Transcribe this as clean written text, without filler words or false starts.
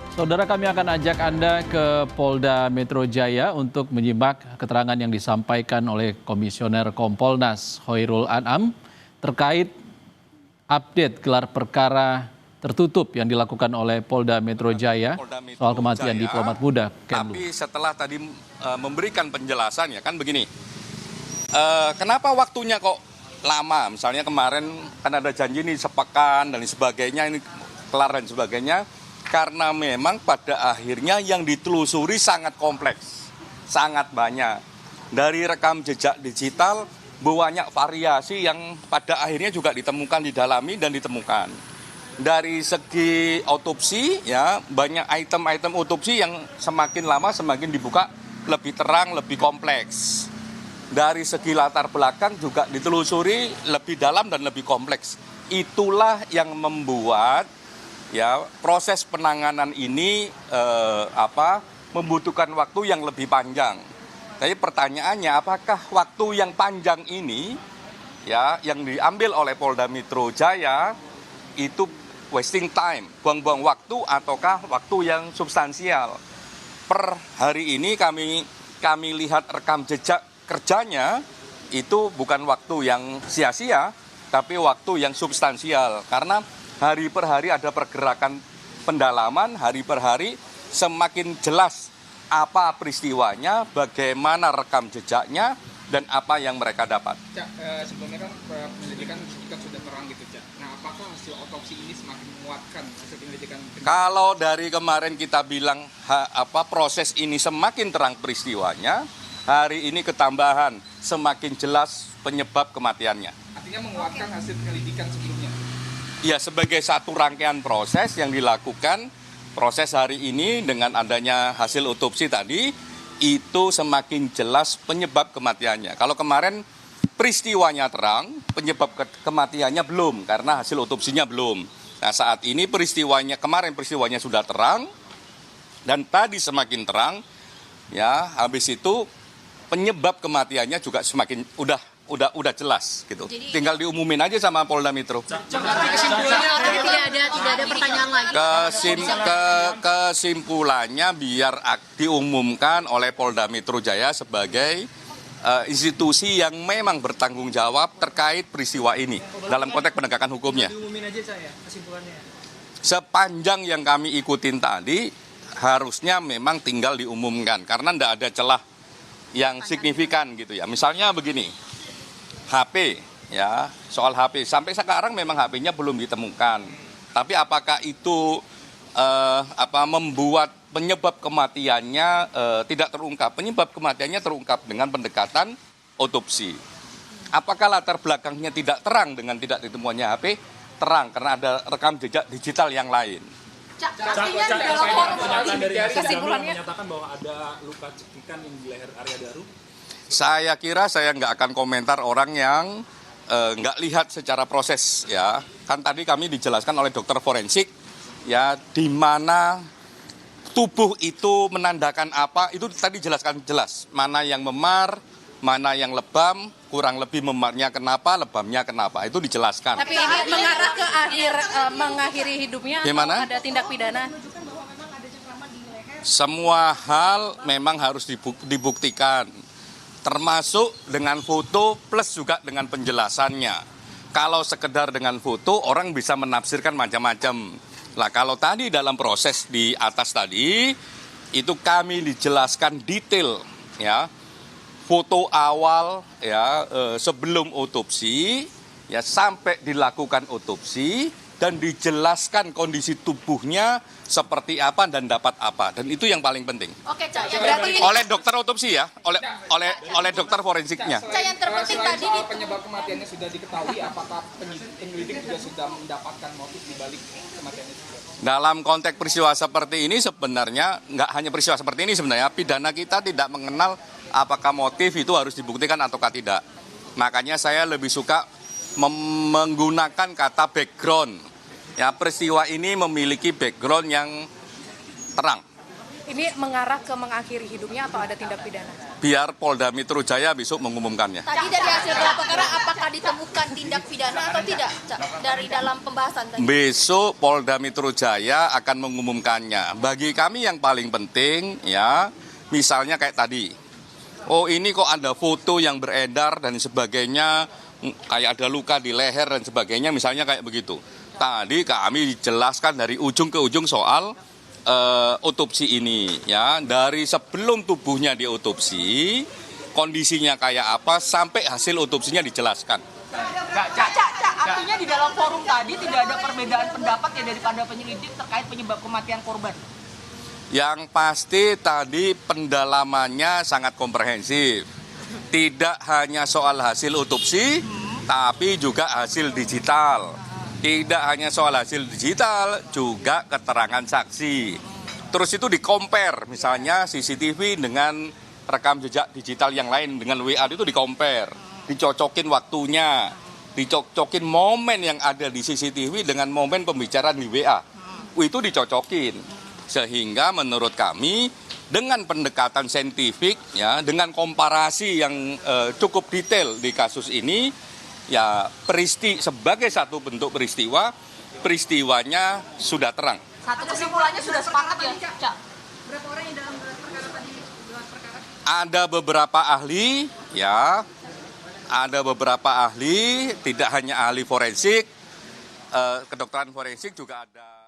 Saudara, kami akan ajak Anda ke Polda Metro Jaya untuk menyimak keterangan yang disampaikan oleh Komisioner Kompolnas Khoirul Anam terkait update gelar perkara tertutup yang dilakukan oleh Polda Metro Jaya soal kematian diplomat muda Kemlu. Tapi setelah tadi memberikan penjelasan ya kan begini, kenapa waktunya kok lama? Misalnya kemarin kan ada janji ini sepekan dan sebagainya, ini kelar dan sebagainya. Karena memang pada akhirnya yang ditelusuri sangat kompleks, sangat banyak. Dari rekam jejak digital, banyak variasi yang pada akhirnya juga ditemukan, didalami dan ditemukan. Dari segi otopsi, ya banyak item-item otopsi yang semakin lama semakin dibuka lebih terang, lebih kompleks. Dari segi latar belakang juga ditelusuri lebih dalam dan lebih kompleks. Itulah yang membuat ya proses penanganan ini membutuhkan waktu yang lebih panjang. Tapi pertanyaannya, apakah waktu yang panjang ini ya yang diambil oleh Polda Metro Jaya itu wasting time, buang-buang waktu ataukah waktu yang substansial? Per hari ini kami lihat rekam jejak kerjanya itu bukan waktu yang sia-sia, tapi waktu yang substansial karena hari per hari ada pergerakan pendalaman, hari per hari semakin jelas apa peristiwanya, bagaimana rekam jejaknya, dan apa yang mereka dapat. Cak, sebelumnya kan penyelidikan sudah terang gitu, Cak. Nah, apakah hasil otopsi ini semakin menguatkan hasil penyelidikan? Kalau dari kemarin kita bilang proses ini semakin terang peristiwanya, hari ini ketambahan semakin jelas penyebab kematiannya. Artinya menguatkan hasil penyelidikan sebelumnya? Ya, sebagai satu rangkaian proses yang dilakukan, proses hari ini dengan adanya hasil otopsi tadi, itu semakin jelas penyebab kematiannya. Kalau kemarin peristiwanya terang, penyebab kematiannya belum, karena hasil otopsinya belum. Nah, saat ini kemarin peristiwanya sudah terang, dan tadi semakin terang, ya habis itu penyebab kematiannya juga semakin udah jelas gitu. Jadi, tinggal diumumin aja sama Polda Metro. Kesimpulannya tidak ada pertanyaan lagi. Kesimpulannya biar diumumkan oleh Polda Metro Jaya sebagai institusi yang memang bertanggung jawab terkait peristiwa ini dalam konteks penegakan hukumnya. Diumumin aja saya kesimpulannya. Sepanjang yang kami ikutin tadi harusnya memang tinggal diumumkan karena tidak ada celah yang signifikan gitu ya. Misalnya begini. HP, ya soal HP sampai sekarang memang HP-nya belum ditemukan. Tapi apakah itu membuat penyebab kematiannya tidak terungkap? Penyebab kematiannya terungkap dengan pendekatan otopsi. Apakah latar belakangnya tidak terang dengan tidak ditemukannya HP? Terang karena ada rekam jejak digital yang lain. Kesimpulannya menyatakan bahwa ada luka cekikan di leher Arya Daru. Saya kira saya nggak akan komentar orang yang nggak lihat secara proses ya. Kan tadi kami dijelaskan oleh dokter forensik ya di mana tubuh itu menandakan apa, itu tadi jelaskan jelas. Mana yang memar, mana yang lebam, kurang lebih memarnya kenapa, lebamnya kenapa, itu dijelaskan. Tapi ini mengarah ke mengakhiri hidupnya Gimana? atau ada tindak pidana? Semua hal memang harus dibuktikan. Termasuk dengan foto plus juga dengan penjelasannya. Kalau sekedar dengan foto orang bisa menafsirkan macam-macam. Nah, kalau tadi dalam proses di atas tadi itu kami dijelaskan detail ya. Foto awal ya sebelum otopsi ya sampai dilakukan otopsi dan dijelaskan kondisi tubuhnya seperti apa dan dapat apa, dan itu yang paling penting. Oke, Cak, berarti Oleh dokter otopsi ya, oleh dokter forensiknya. Cak, yang terpenting tadi Soal penyebab kematiannya sudah diketahui, apakah penyelidik juga sudah mendapatkan motif di balik kematiannya juga? Dalam konteks peristiwa seperti ini sebenarnya nggak hanya peristiwa seperti ini, sebenarnya pidana kita tidak mengenal apakah motif itu harus dibuktikan ataukah tidak. Makanya saya lebih suka menggunakan kata background. Ya, peristiwa ini memiliki background yang terang. Ini mengarah ke mengakhiri hidupnya atau ada tindak pidana? Biar Polda Metro Jaya besok mengumumkannya. Tadi dari hasil gelar perkara apakah ditemukan tindak pidana atau tidak, Cak? Dari dalam pembahasan tadi. Besok Polda Metro Jaya akan mengumumkannya. Bagi kami yang paling penting ya, misalnya kayak tadi. Oh ini kok ada foto yang beredar dan sebagainya, kayak ada luka di leher dan sebagainya, misalnya kayak begitu. Tadi kami jelaskan dari ujung ke ujung soal otopsi ini ya, dari sebelum tubuhnya diotopsi, kondisinya kayak apa sampai hasil otopsinya dijelaskan. Cak, artinya di dalam forum tadi tidak ada perbedaan pendapat ya daripada penyelidik terkait penyebab kematian korban. Yang pasti tadi pendalamannya sangat komprehensif. Tidak hanya soal hasil otopsi, tapi juga hasil digital. Tidak hanya soal hasil digital, juga keterangan saksi. Terus itu di-compare, misalnya CCTV dengan rekam jejak digital yang lain, dengan WA itu di-compare. Dicocokin waktunya, dicocokin momen yang ada di CCTV dengan momen pembicaraan di WA. Itu dicocokin. Sehingga menurut kami, dengan pendekatan saintifik, ya, dengan komparasi yang cukup detail di kasus ini, ya sebagai satu bentuk peristiwanya sudah terang. Satu kesimpulannya sudah sepakat ya, Cak? Berapa orang yang dalam gelar perkara tadi gelar perkara? Ada beberapa ahli, ya, ada beberapa ahli, tidak hanya ahli forensik, kedokteran forensik juga ada.